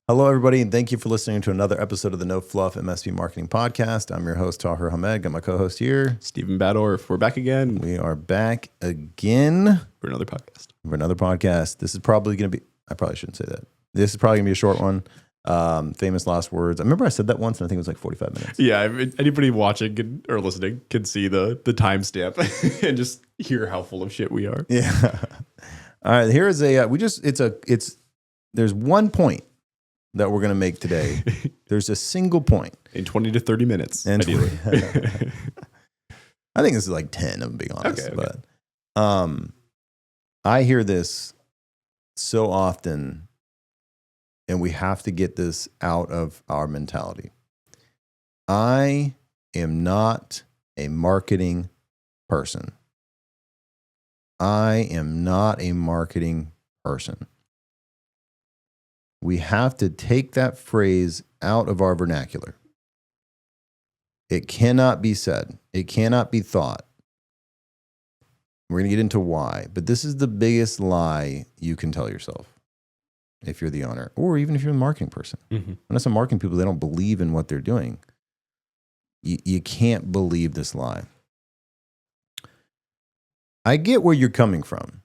Hello, everybody, and thank you for listening to another episode of the No Fluff MSP Marketing Podcast. I'm your host, Tahir Hamed. Got my co-host here, Stephen Badorf. We're back again. We are back again for another podcast. This is probably going to be, I probably shouldn't say that. This is probably going to be a short one. Famous last words. I remember I said that once, and I think it was like 45 minutes. Yeah, anybody watching or listening can see the timestamp and just hear how full of shit we are. Yeah. All right. Here is there's one point that we're going to make today. There's a single point. In 20 to 30 minutes, ideally. I think this is like 10, I'm being honest. Okay. But I hear this so often, and we have to get this out of our mentality. I am not a marketing person. I am not a marketing person. We have to take that phrase out of our vernacular. It cannot be said. It cannot be thought. We're going to get into why, but this is the biggest lie you can tell yourself if you're the owner, or even if you're the marketing person. Mm-hmm. When some marketing people, they don't believe in what they're doing. You can't believe this lie. I get where you're coming from.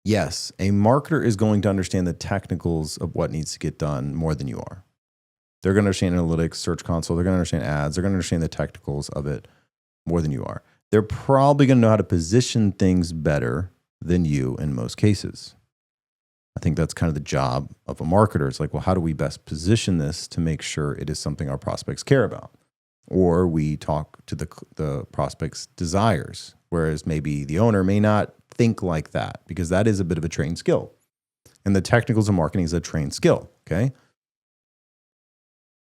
Yes, a marketer is going to understand the technicals of what needs to get done more than you are. They're going to understand analytics, search console. They're going to understand ads. They're going to understand the technicals of it more than you are. They're probably going to know how to position things better than you in most cases. I think that's kind of the job of a marketer. It's like, well, how do we best position this to make sure it is something our prospects care about? Or we talk to the prospect's desires, whereas maybe the owner may not think like that, because that is a bit of a trained skill. And the technicals of marketing is a trained skill, okay?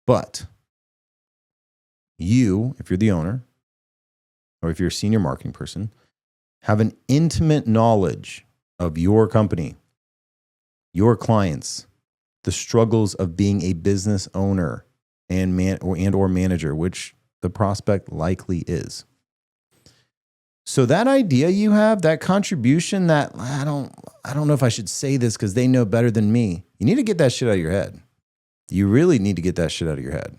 But you, if you're the owner, or if you're a senior marketing person, have an intimate knowledge of your company, your clients, the struggles of being a business owner and manager, which the prospect likely is. So that idea you have, that contribution, that I don't know if I should say this because they know better than me. You need to get that shit out of your head. You really need to get that shit out of your head.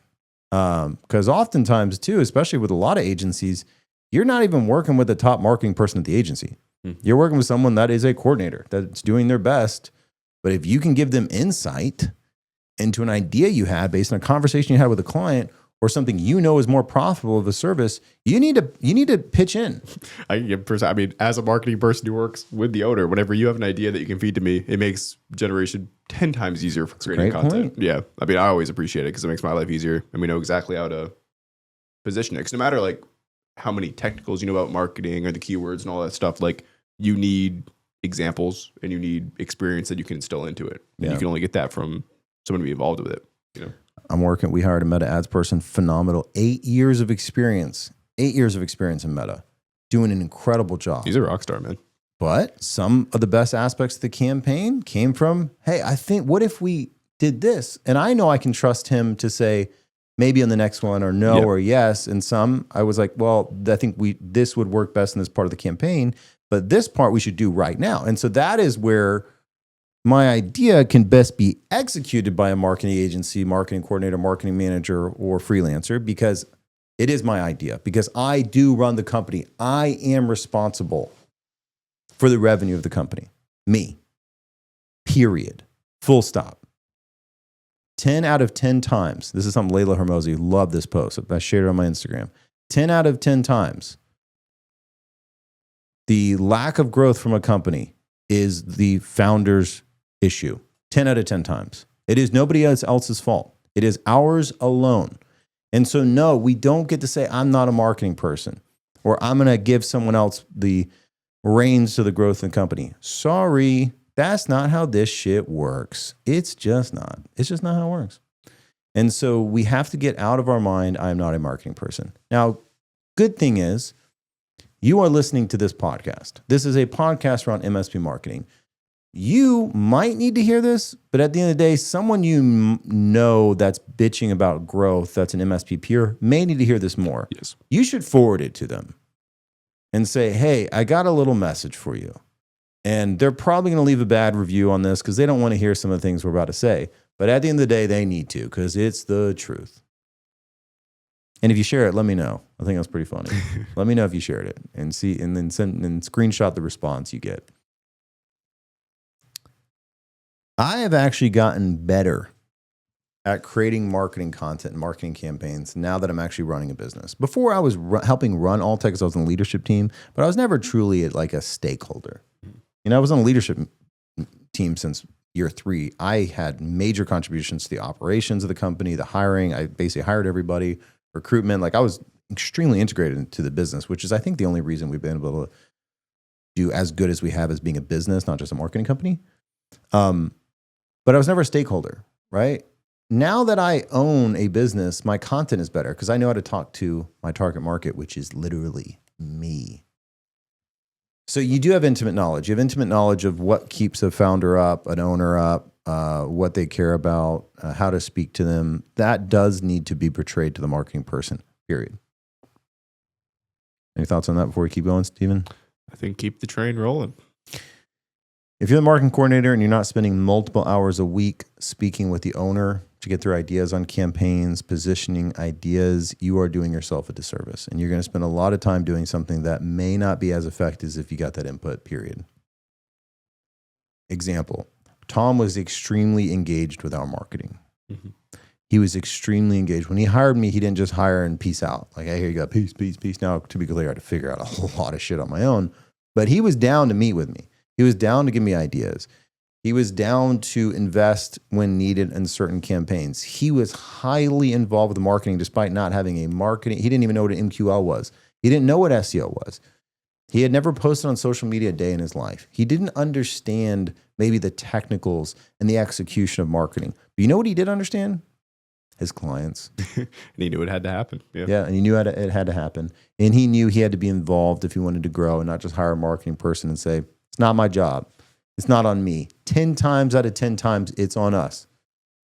Because oftentimes too, especially with a lot of agencies, you're not even working with the top marketing person at the agency. You're working with someone that is a coordinator that's doing their best. But if you can give them insight into an idea you had based on a conversation you had with a client, or something you know is more profitable of a service, you need to pitch in. I mean, as a marketing person who works with the owner, whenever you have an idea that you can feed to me, it makes generation 10 times easier for creating content. Point. Yeah. I mean, I always appreciate it because it makes my life easier, and we know exactly how to position it. Because no matter like how many technicals you know about marketing or the keywords and all that stuff, like you need examples and you need experience that you can instill into it. And you can only get that from someone to be involved with it, you know? We hired a Meta ads person, phenomenal, 8 years of experience in Meta, doing an incredible job. He's a rock star, man. But some of the best aspects of the campaign came from, hey, I think, what if we did this? And I know I can trust him to say maybe on the next one, or no, or yes. And some, I was like, well, I think this would work best in this part of the campaign, but this part we should do right now. And so that is where my idea can best be executed by a marketing agency, marketing coordinator, marketing manager, or freelancer, because it is my idea, because I do run the company. I am responsible for the revenue of the company. Me. Period. Full stop. 10 out of 10 times, this is something Layla Hermosi loved this post. I shared it on my Instagram. 10 out of 10 times, the lack of growth from a company is the founder's issue. 10 out of 10 times. It is nobody else's fault. It is ours alone. And so, no, we don't get to say, I'm not a marketing person, or I'm going to give someone else the reins to the growth of the company. Sorry, that's not how this shit works. It's just not. It's just not how it works. And so we have to get out of our mind, I'm not a marketing person. Now, good thing is, you are listening to this podcast. This is a podcast around MSP marketing. You might need to hear this, but at the end of the day, someone you know that's bitching about growth, that's an MSP peer, may need to hear this more. Yes. You should forward it to them and say, hey, I got a little message for you. And they're probably going to leave a bad review on this because they don't want to hear some of the things we're about to say. But at the end of the day, they need to because it's the truth. And if you share it, let me know. I think that's pretty funny. Let me know if you shared it and see, and then send and screenshot the response you get. I have actually gotten better at creating marketing content and marketing campaigns now that I'm actually running a business. Before I was helping run Alltech because I was on the leadership team, but I was never truly like a stakeholder. You know, I was on a leadership team since year 3. I had major contributions to the operations of the company, the hiring. I basically hired everybody, recruitment. Like I was extremely integrated into the business, which is I think the only reason we've been able to do as good as we have as being a business, not just a marketing company. But I was never a stakeholder, right? Now that I own a business, my content is better because I know how to talk to my target market, which is literally me. So you do have intimate knowledge. You have intimate knowledge of what keeps a founder up, an owner up, what they care about, how to speak to them. That does need to be portrayed to the marketing person, period. Any thoughts on that before we keep going, Stephen? I think keep the train rolling. If you're the marketing coordinator and you're not spending multiple hours a week speaking with the owner to get their ideas on campaigns, positioning ideas, you are doing yourself a disservice. And you're going to spend a lot of time doing something that may not be as effective as if you got that input, period. Example, Tom was extremely engaged with our marketing. Mm-hmm. He was extremely engaged. When he hired me, he didn't just hire and peace out. Like, hey, here you go, peace, peace, peace. Now, to be clear, I had to figure out a whole lot of shit on my own. But he was down to meet with me. He was down to give me ideas. He was down to invest when needed in certain campaigns. He was highly involved with the marketing despite not having a marketing. He didn't even know what an MQL was. He didn't know what SEO was. He had never posted on social media a day in his life. He didn't understand maybe the technicals and the execution of marketing. But you know what he did understand? His clients. And he knew it had to happen. Yeah, and he knew it had to happen. And he knew he had to be involved if he wanted to grow and not just hire a marketing person and say, it's not my job. It's not on me. 10 times out of 10 times, it's on us.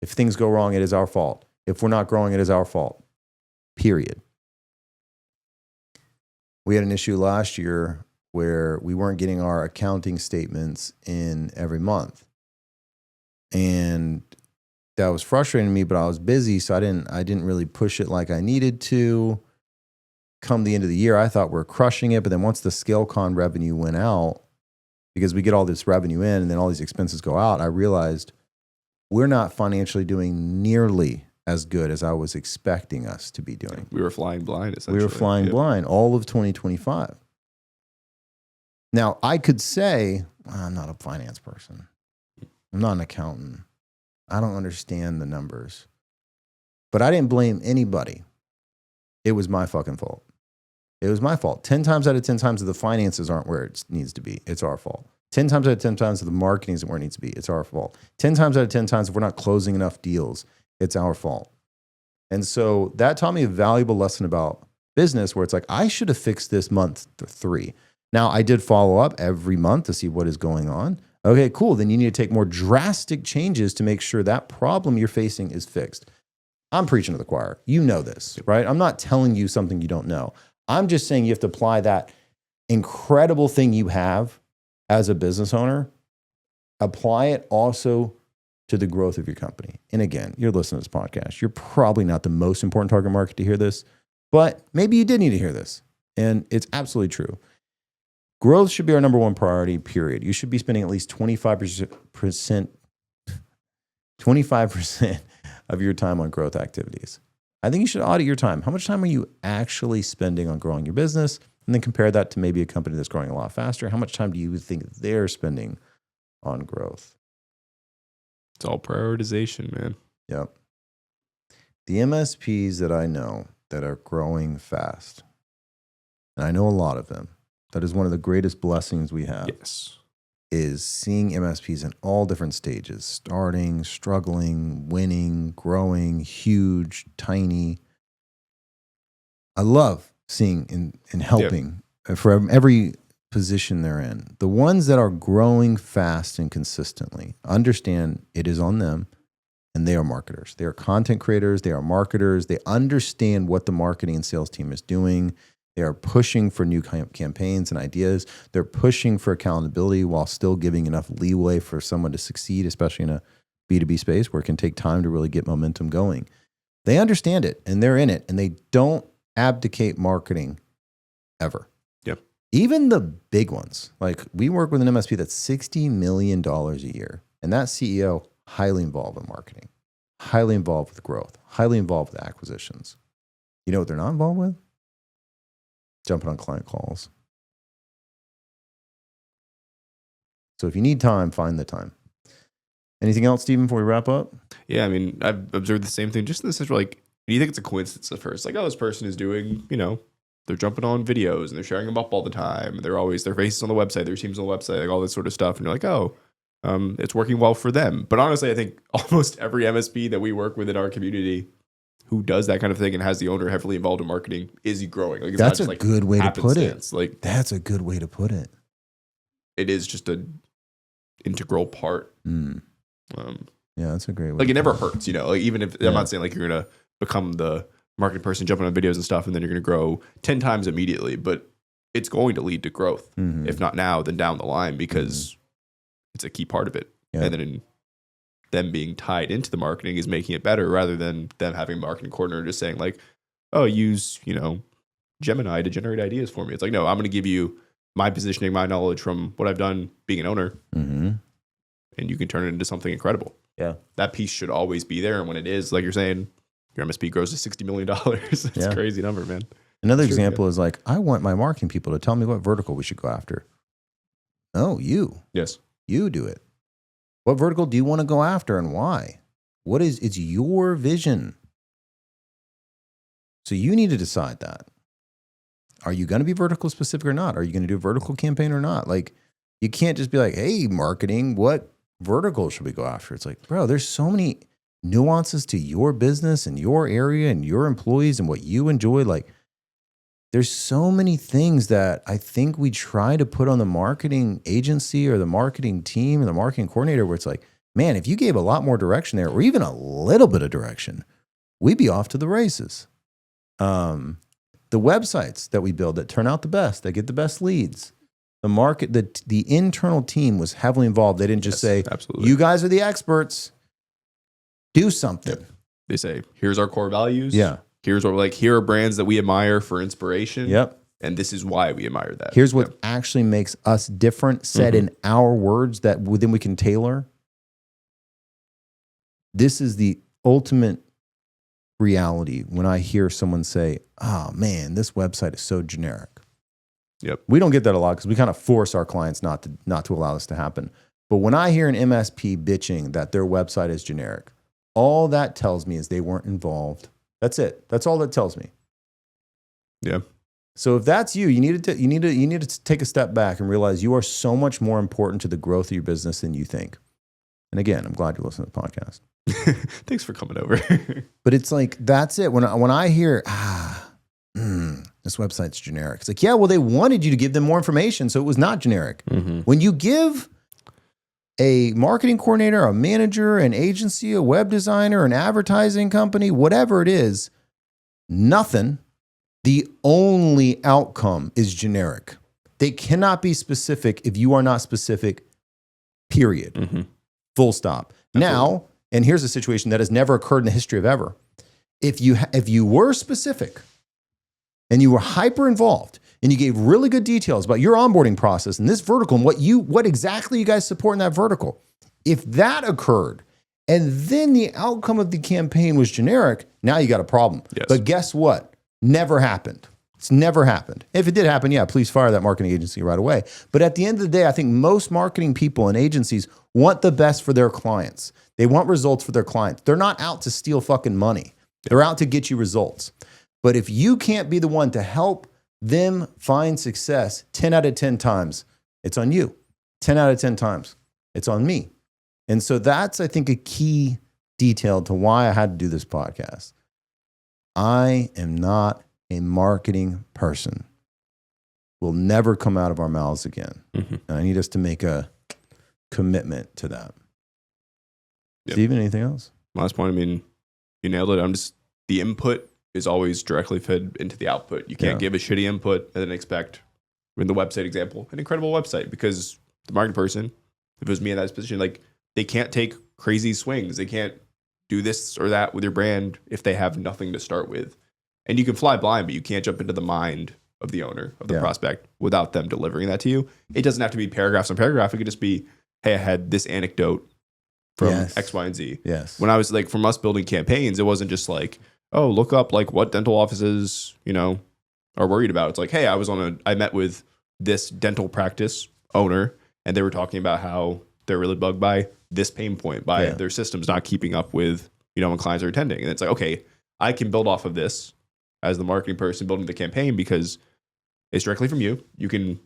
If things go wrong, it is our fault. If we're not growing, it is our fault. Period. We had an issue last year where we weren't getting our accounting statements in every month. And that was frustrating me, but I was busy, so I didn't really push it like I needed to. Come the end of the year, I thought we're crushing it, but then once the ScaleCon revenue went out, because we get all this revenue in and then all these expenses go out, I realized we're not financially doing nearly as good as I was expecting us to be doing. We were flying blind, essentially. We were flying blind all of 2025. Now, I could say, I'm not a finance person. I'm not an accountant. I don't understand the numbers. But I didn't blame anybody. It was my fucking fault. It was my fault. 10 times out of 10 times the finances aren't where it needs to be. It's our fault. 10 times out of 10 times the marketing isn't where it needs to be. It's our fault. 10 times out of 10 times if we're not closing enough deals, it's our fault. And so that taught me a valuable lesson about business where it's like, I should have fixed this month 3. Now, I did follow up every month to see what is going on. Okay, cool. Then you need to take more drastic changes to make sure that problem you're facing is fixed. I'm preaching to the choir. You know this, right? I'm not telling you something you don't know. I'm just saying you have to apply that incredible thing you have as a business owner, apply it also to the growth of your company. And again, you're listening to this podcast. You're probably not the most important target market to hear this, but maybe you did need to hear this. And it's absolutely true. Growth should be our number one priority, period. You should be spending at least 25% of your time on growth activities. I think you should audit your time. How much time are you actually spending on growing your business? And then compare that to maybe a company that's growing a lot faster. How much time do you think they're spending on growth? It's all prioritization, man. Yep. The MSPs that I know that are growing fast, and I know a lot of them, that is one of the greatest blessings we have. Yes. Is seeing MSPs in all different stages, starting, struggling, winning, growing, huge, tiny. I love seeing and helping from every position they're in. The ones that are growing fast and consistently understand it is on them, and they are marketers. They are content creators. They are marketers. They understand what the marketing and sales team is doing. They are pushing for new campaigns and ideas. They're pushing for accountability while still giving enough leeway for someone to succeed, especially in a B2B space where it can take time to really get momentum going. They understand it and they're in it, and they don't abdicate marketing ever. Yep. Even the big ones. Like we work with an MSP that's $60 million a year, and that CEO highly involved in marketing, highly involved with growth, highly involved with acquisitions. You know what they're not involved with? Jumping on client calls. So if you need time, find the time. Anything else, Stephen, before we wrap up? Yeah, I mean, I've observed the same thing, just in the sense where, like, you think it's a coincidence at first. Like, oh, this person is doing, they're jumping on videos and they're sharing them up all the time. They're always, their faces on the website, their teams on the website, like all this sort of stuff. And you're like, oh, it's working well for them. But honestly, I think almost every MSP that we work with in our community who does that kind of thing and has the owner heavily involved in marketing is growing. Like, it's that's not a just, good way to put it. Like, that's a good way to put it. It is just an integral part. Yeah, that's a great way. Like, it never hurts, like, even if I'm not saying like you're going to become the marketing person jumping on videos and stuff and then you're going to grow 10 times immediately, but it's going to lead to growth. If not now, then down the line, because it's a key part of it. Yeah. And then them being tied into the marketing is making it better, rather than them having a marketing coordinator just saying like, oh, use, Gemini to generate ideas for me. It's like, no, I'm going to give you my positioning, my knowledge from what I've done being an owner, and you can turn it into something incredible. Yeah. That piece should always be there. And when it is, like you're saying, your MSP grows to $60 million. It's a crazy number, man. Another example is like, I want my marketing people to tell me what vertical we should go after. Oh, you. Yes. You do it. What vertical do you want to go after and why? It's your vision. So you need to decide that. Are you going to be vertical specific or not? Are you going to do a vertical campaign or not? Like, you can't just be like, hey, marketing, what vertical should we go after? It's like, bro, there's so many nuances to your business and your area and your employees and what you enjoy. Like, there's so many things that I think we try to put on the marketing agency or the marketing team or the marketing coordinator, where it's like, man, if you gave a lot more direction there, or even a little bit of direction, we'd be off to the races. The websites that we build that turn out the best, that get the best leads, the market, the internal team was heavily involved. They didn't just say, absolutely, you guys are the experts, do something. Yep. They say, here's our core values. Yeah. Here's what we're like, here are brands that we admire for inspiration. Yep. And this is why we admire that. Here's what actually makes us different, said in our words that then we can tailor. This is the ultimate reality when I hear someone say, oh man, this website is so generic. Yep. We don't get that a lot because we kind of force our clients not to allow this to happen. But when I hear an MSP bitching that their website is generic, all that tells me is they weren't involved. That's it. That's all that tells me. Yeah. So if that's you, you need to take a step back and realize you are so much more important to the growth of your business than you think. And again, I'm glad you're listening to the podcast. Thanks for coming over. But it's like, that's it. When I hear, this website's generic. It's like, yeah, well, they wanted you to give them more information, so it was not generic. When you give a marketing coordinator, a manager, an agency, a web designer, an advertising company, whatever it is, nothing, the only outcome is generic. They cannot be specific if you are not specific, period. Full stop. Absolutely. Now, and here's a situation that has never occurred in the history of ever. If you were specific and you were hyper involved and you gave really good details about your onboarding process and this vertical and what exactly you guys support in that vertical, if that occurred and then the outcome of the campaign was generic, now you got a problem. Yes. But guess what? Never happened. It's never happened. If it did happen, yeah, please fire that marketing agency right away. But at the end of the day, I think most marketing people and agencies want the best for their clients. They want results for their clients. They're not out to steal fucking money. They're out to get you results. But if you can't be the one to help them find success 10 out of 10 times, it's on you. 10 out of 10 times, it's on me. And so that's, I think, a key detail to why I had to do this podcast. I am not a marketing person. Will never come out of our mouths again. And I need us to make a commitment to that. Yep. Steven, anything else? Last point, I mean, you nailed it. The input is always directly fed into the output. You can't give a shitty input and then expect, in the website example, an incredible website, because the marketing person, if it was me in that position, like, they can't take crazy swings. They can't do this or that with your brand if they have nothing to start with. And you can fly blind, but you can't jump into the mind of the owner, of the prospect, without them delivering that to you. It doesn't have to be paragraphs on paragraph. It could just be, hey, I had this anecdote from X, Y, and Z. Yes. When I was like, from us building campaigns, it wasn't just like, oh, look up like what dental offices, you know, are worried about. It's like, hey, I met with this dental practice owner, and they were talking about how they're really bugged by this pain point, by their systems not keeping up with, you know, when clients are attending. And it's like, okay, I can build off of this as the marketing person building the campaign because it's directly from you. You can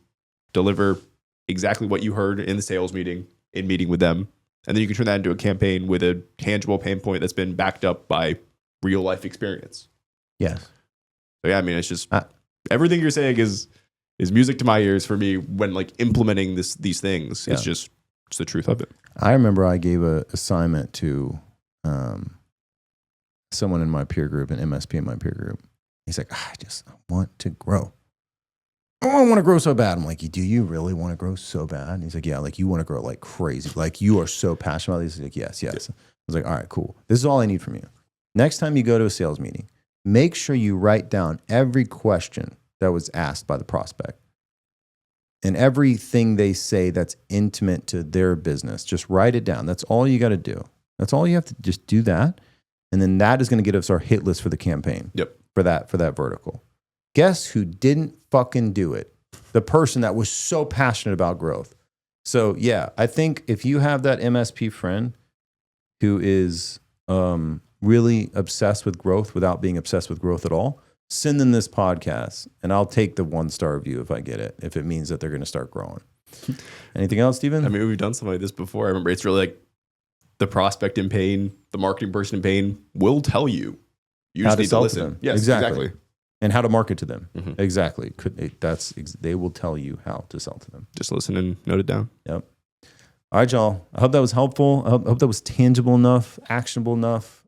deliver exactly what you heard in the sales meeting, in meeting with them. And then you can turn that into a campaign with a tangible pain point that's been backed up by real life experience. Yes. So yeah, I mean, it's just everything you're saying is music to my ears for me when like implementing these things. It's just the truth of it. I remember I gave an assignment to someone in my peer group, an MSP in my peer group. He's like, I want to grow. Oh, I want to grow so bad. I'm like, do you really want to grow so bad? And he's like, yeah, like you want to grow like crazy. Like you are so passionate about this. He's like, yes. I was like, all right, cool. This is all I need from you. Next time you go to a sales meeting, make sure you write down every question that was asked by the prospect and everything they say that's intimate to their business. Just write it down. That's all you got to do. That's all you have to just do that. And then that is going to get us our hit list for the campaign. Yep. For that vertical. Guess who didn't fucking do it? The person that was so passionate about growth. So yeah, I think if you have that MSP friend who is really obsessed with growth without being obsessed with growth at all, send them this podcast and I'll take the 1-star review if I get it, if it means that they're going to start growing. Anything else, Steven? I mean, we've done something like this before. I remember it's really like the prospect in pain, the marketing person in pain will tell you. You just need to listen. To them. Yes, exactly. And how to market to them. Mm-hmm. Exactly. They will tell you how to sell to them. Just listen and note it down. Yep. All right, y'all. I hope that was helpful. I hope that was tangible enough, actionable enough.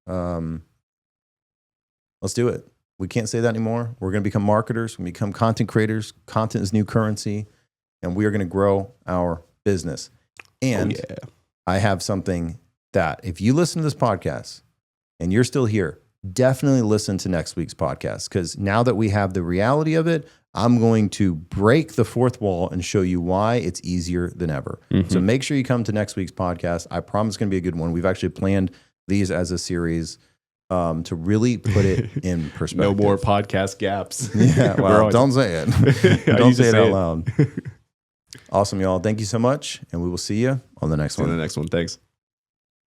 Let's do it. We can't say that anymore. We're going to become marketers. We're going to become content creators. Content is new currency. And we are going to grow our business. And I have something that if you listen to this podcast and you're still here, definitely listen to next week's podcast, because now that we have the reality of it, I'm going to break the fourth wall and show you why it's easier than ever. Mm-hmm. So make sure you come to next week's podcast. I promise it's going to be a good one. We've actually planned these as a series to really put it in perspective. No more podcast gaps. Yeah, well, don't say it. Don't say it out loud. Awesome, y'all. Thank you so much, and we will see you on the next one. Thanks.